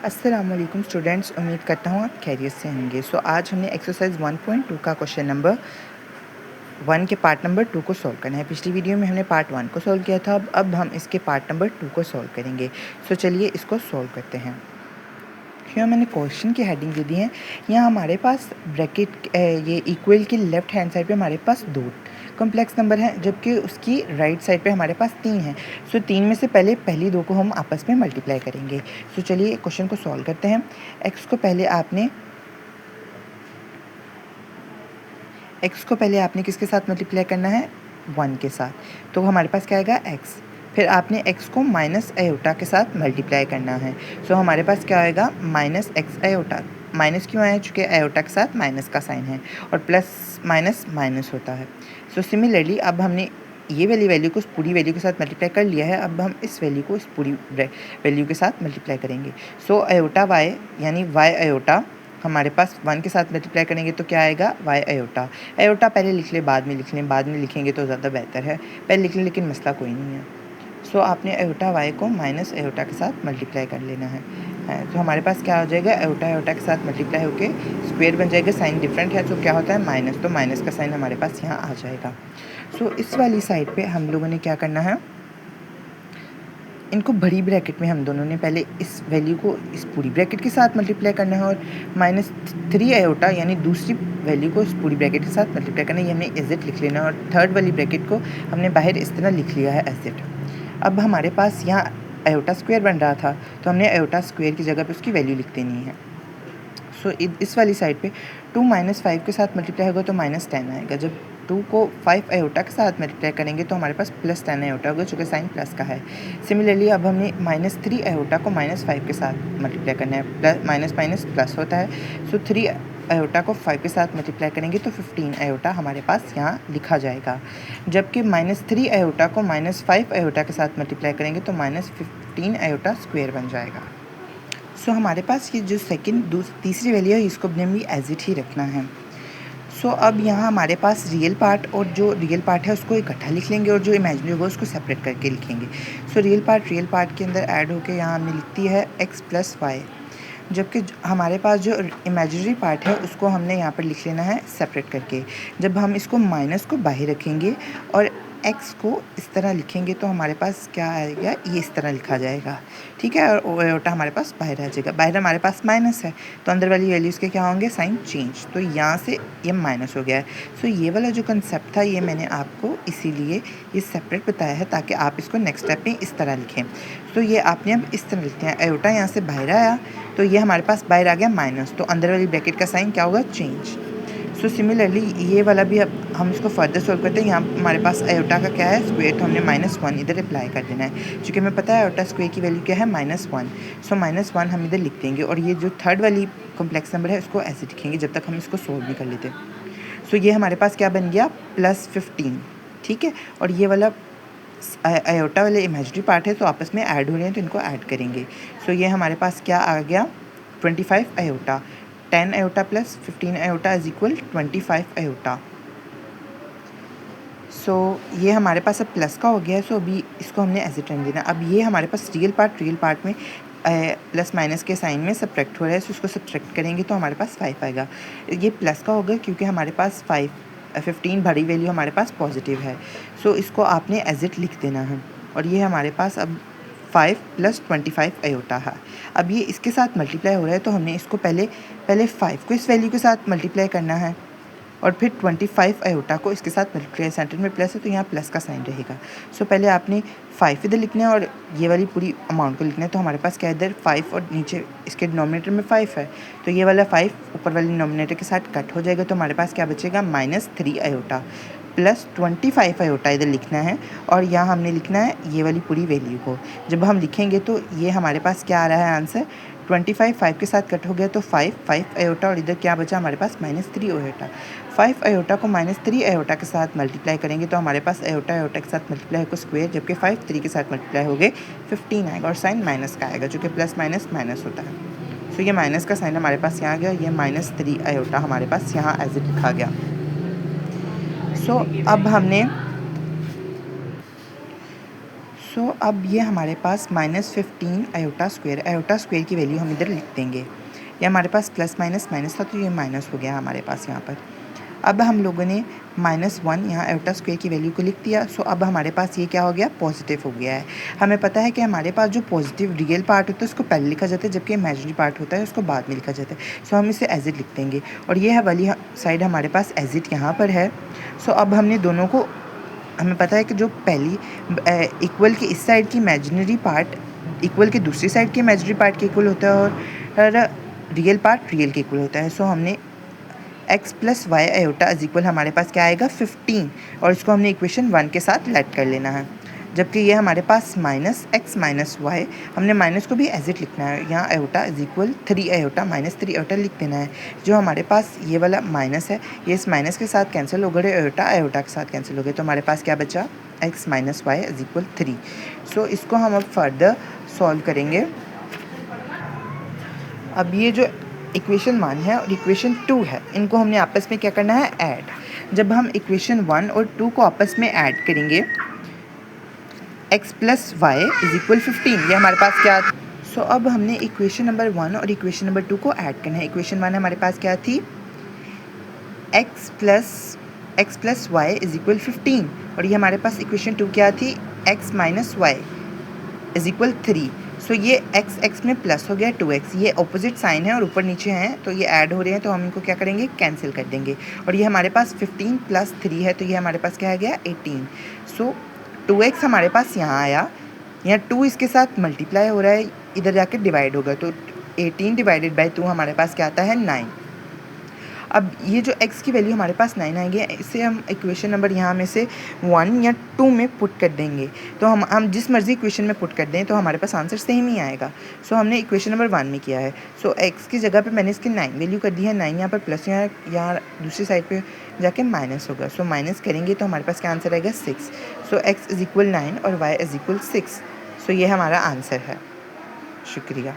अस्सलामुअलैकुम स्टूडेंट्स, उम्मीद करता हूँ आप खैरियत से होंगे। आज हमने एक्सरसाइज 1.2 का क्वेश्चन नंबर 1 के पार्ट नंबर 2 को सॉल्व करना है। पिछली वीडियो में हमने पार्ट 1 को सॉल्व किया था, अब हम इसके पार्ट नंबर 2 को सॉल्व करेंगे। चलिए इसको सॉल्व करते हैं। यहाँ मैंने क्वेश्चन की हेडिंग दे दी है। यहाँ हमारे पास ब्रैकेट ये इक्वल की लेफ्ट हैंड साइड पे हमारे पास 2 कॉम्प्लेक्स नंबर हैं, जबकि उसकी राइट साइड पे हमारे पास 3 हैं। 3 में से पहली 2 को हम आपस में मल्टीप्लाई करेंगे। चलिए क्वेश्चन को सॉल्व करते हैं। एक्स को पहले आपने किसके साथ मल्टीप्लाई करना है? 1 के साथ। तो हमारे पास क्या आएगा? एक्स। फिर आपने x को माइनस आयोटा के साथ मल्टीप्लाई करना है। हमारे पास क्या आएगा? Minus x iota. माइनस क्यों आया? चूँकि आयोटा के साथ माइनस का साइन है और प्लस माइनस माइनस होता है। सिमिलरली अब हमने ये वाली वैल्यू को उस पूरी वैल्यू के साथ मल्टीप्लाई कर लिया है। अब हम इस वैल्यू को इस पूरी वैल्यू के साथ मल्टीप्लाई करेंगे। आयोटा वाई यानी वाई आयोटा हमारे पास 1 के साथ मल्टीप्लाई करेंगे तो क्या आएगा? Y iota. आयोटा पहले लिख ले, बाद में लिख लें, बाद में लिखेंगे तो ज़्यादा बेहतर है। पहले लिख लें, लेकिन मसला कोई नहीं है। आपने आयोटा वाई को माइनस आयोटा के साथ मल्टीप्लाई कर लेना है। तो हमारे पास क्या हो जाएगा? आयोटा आयोटा के साथ मल्टीप्लाई होके स्क्वायर बन जाएगा। साइन डिफरेंट है तो क्या होता है? माइनस। तो माइनस का साइन हमारे पास यहाँ आ जाएगा। इस वाली साइड पे हम लोगों ने क्या करना है? इनको बड़ी ब्रैकेट में हम दोनों ने पहले इस वैल्यू को इस पूरी ब्रैकेट के साथ मल्टीप्लाई करना है और -3 आयोटा यानी दूसरी वैल्यू को इस पूरी ब्रैकेट के साथ मल्टीप्लाई करना है। ये हमने एज लिख लेना है और थर्ड वाली ब्रैकेट को हमने बाहर इस तरह लिख लिया है एज इट। अब हमारे पास यहाँ आयोटा स्क्वायर बन रहा था तो हमने आयोटा स्क्वायर की जगह पे उसकी वैल्यू लिख देनी है। इस वाली साइड पे 2 - 5 के साथ मल्टीप्लाई होगा तो -10 आएगा। जब 2 को 5 आयोटा के साथ मल्टीप्लाई करेंगे तो हमारे पास +10 आयोटा होगा, चूँकि साइन प्लस का है। सिमिलरली अब हमने -3 आयोटा को -5 के साथ मल्टीप्लाई करना है। माइनस माइनस प्लस होता है। 3 आयोटा को 5 के साथ मल्टीप्लाई करेंगे तो 15 आयोटा हमारे पास यहाँ लिखा जाएगा। जबकि -3 आयोटा को -5 आयोटा के साथ मल्टीप्लाई करेंगे तो -15 आयोटा स्क्वायर बन जाएगा। हमारे पास ये जो तीसरी वैल्यू है इसको हमने भी एज इट ही रखना है। अब यहाँ हमारे पास रियल पार्ट और जो रियल पार्ट है उसको इकट्ठा लिख लेंगे और जो इमेजिनरी होगा उसको सेपरेट करके लिखेंगे। रियल पार्ट के अंदर ऐड होके यहाँ हमने लिखती है x + y, जबकि हमारे पास जो इमेजिनरी पार्ट है उसको हमने यहाँ पर लिख लेना है सेपरेट करके। जब हम इसको माइनस को बाहर रखेंगे और x को इस तरह लिखेंगे तो हमारे पास क्या आएगा? ये इस तरह लिखा जाएगा, ठीक है। और आयोटा हमारे पास बाहर आ जाएगा। बाहर हमारे पास माइनस है तो अंदर वाली वैल्यूज़ के क्या होंगे? Sign change. तो यहाँ से ये माइनस हो गया है। ये वाला जो कंसेप्ट था ये मैंने आपको इसीलिए ये सेपरेट बताया है ताकि आप इसको नेक्स्ट स्टेप में इस तरह लिखें। ये आपने अब इस तरह लिखते हैं। आयोटा यहाँ से बाहर आया तो ये हमारे पास बाहर आ गया माइनस, तो अंदर वाली ब्रैकेट का साइन क्या होगा? चेंज। सिमिलरली ये वाला भी अब हम इसको फर्दर सॉल्व करते हैं। यहाँ हमारे पास आयोटा का क्या है? स्क्वायर, तो हमने -1 इधर अप्लाई कर देना है। क्योंकि हमें पता है आयोटा स्क्वायर की वैल्यू क्या है? -1। -1 हम इधर लिख देंगे और ये जो थर्ड वाली कॉम्प्लेक्स नंबर है उसको ऐसे लिखेंगे जब तक हम इसको सॉल्व नहीं कर लेते। ये हमारे पास क्या बन गया? +15, ठीक है। और ये वाला आयोटा वाले इमेजिनरी पार्ट है तो आपस में ऐड हो रहे हैं तो इनको ऐड करेंगे। ये हमारे पास क्या आ गया? 25 iota. 10 iota + 15 iota is equal 25 iota. ये हमारे पास अब प्लस का हो गया है। अभी इसको हमने एज इट रहने देना। अब ये हमारे पास रियल पार्ट में प्लस माइनस के साइन में सब्ट्रैक्ट हो रहा है। इसको सब्ट्रैक्ट करेंगे तो हमारे पास 5 आएगा। ये प्लस का होगा क्योंकि हमारे पास 15 बड़ी वैल्यू हमारे पास पॉजिटिव है। इसको आपने एज इट लिख देना है। और ये हमारे पास अब 5 + 25 आयोटा है। अब ये इसके साथ मल्टीप्लाई हो रहा है तो हमने इसको पहले 5 को इस वैल्यू के साथ मल्टीप्लाई करना है और फिर 25 आयोटा को इसके साथ मल्टीप्लाई। सेंटर में प्लस है तो यहाँ प्लस का साइन रहेगा। पहले आपने 5 इधर लिखना है और ये वाली पूरी अमाउंट को लिखना है। तो हमारे पास क्या इधर 5 और नीचे इसके डिनोमिनेटर में 5 है तो ये वाला 5 ऊपर वाले डिनोमिनेटर के साथ कट हो जाएगा। तो हमारे पास क्या बचेगा? -3 आयोटा + 25 आयोटा इधर लिखना है और यहाँ हमने लिखना है ये वाली पूरी वैल्यू को। जब हम लिखेंगे तो ये हमारे पास क्या आ रहा है आंसर? 25 5 के साथ कट हो गया तो 5 आयोटा और इधर क्या बचा हमारे पास? -3 आयोटा। 5 आयोटा को -3 आयोटा के साथ मल्टीप्लाई करेंगे तो हमारे पास आयोटा आयोटा के साथ मल्टीप्लाई होकर स्क्वायर, जबकि 5 3 के साथ मल्टीप्लाई हो गए 15 आएगा और साइन माइनस का आएगा क्योंकि प्लस माइनस माइनस होता है। ये माइनस का साइन हमारे पास यहाँ आ गया। ये -3 आयोटा हमारे पास यहाँ एज इट लिखा गया। अब हमने सो अब ये हमारे पास -15 आयोटा स्क्वायर की वैल्यू हम इधर लिख देंगे। ये हमारे पास प्लस माइनस माइनस था तो ये माइनस हो गया हमारे पास यहाँ पर। अब हम लोगों ने -1 यहाँ आयोटा स्क्वायर की वैल्यू को लिख दिया। सो अब हमारे पास ये क्या हो गया, पॉजिटिव हो गया है। हमें पता है कि हमारे पास जो पॉजिटिव रियल पार्ट होता है उसको पहले लिखा जाता है, जबकि इमेजिनरी पार्ट होता है उसको बाद में लिखा जाता है। सो हम इसे एज इट लिख देंगे और ये वाली साइड हमारे पास एज इट यहाँ पर है। सो अब हमने दोनों को, हमें पता है कि जो पहली इक्वल की इस साइड की इमेजिनरी पार्ट इक्वल की दूसरी साइड के इमेजिनरी पार्ट के इक्वल होता है और रियल पार्ट रियल के इक्वल होता है। सो हमने x plus y iota is equal हमारे पास क्या आएगा 15, और इसको हमने इक्वेशन 1 के साथ लेट कर लेना है। जबकि ये हमारे पास -x माइनस वाई, हमने माइनस को भी एज इट लिखना है। यहाँ iota is equal 3 iota -3 iota लिख देना है। जो हमारे पास ये वाला माइनस है ये इस माइनस के साथ कैंसिल हो गए, आयोटा आयोटा के साथ कैंसिल हो गए, तो हमारे पास क्या बचा x minus y is equal 3। So इसको हम अब फर्दर सॉल्व करेंगे। अब ये जो इक्वेशन 1 है और इक्वेशन 2 है, इनको हमने आपस में क्या करना है, ऐड। जब हम इक्वेशन 1 और 2 को आपस में ऐड करेंगे, x plus y is equal 15, ये हमारे पास क्या। सो अब हमने इक्वेशन नंबर 1 और इक्वेशन नंबर 2 को ऐड करना है। इक्वेशन 1 हमारे पास क्या थी, x plus y is equal 15, और ये हमारे पास इक्वेशन 2 क्या थी, x minus y is equal 3। So ये x में प्लस हो गया 2x, ये ऑपोजिट साइन है और ऊपर नीचे हैं तो ये ऐड हो रहे हैं, तो हम इनको क्या करेंगे, कैंसिल कर देंगे। और ये हमारे पास 15 प्लस 3 है तो ये हमारे पास क्या आ गया 18। सो 2x हमारे पास यहाँ आया, यहाँ 2 इसके साथ मल्टीप्लाई हो रहा है, इधर जाके डिवाइड होगा, तो 18 डिवाइडेड बाई 2 हमारे पास क्या आता है 9। अब ये जो x की वैल्यू हमारे पास 9 आएगी, इसे हम इक्वेशन नंबर यहाँ में से 1 या 2 में पुट कर देंगे। तो हम जिस मर्जी इक्वेशन में पुट कर दें तो हमारे पास आंसर सेम ही आएगा। सो हमने इक्वेशन नंबर 1 में किया है। सो x की जगह पे मैंने इसकी 9 वैल्यू कर दी है, 9 यहाँ पर प्लस, यहाँ दूसरी साइड पे जाके माइनस होगा। सो माइनस करेंगे तो हमारे पास क्या आंसर आएगा 6। सो x इज इक्वल 9 और y इज इक्वल 6। सो ये हमारा आंसर है। शुक्रिया।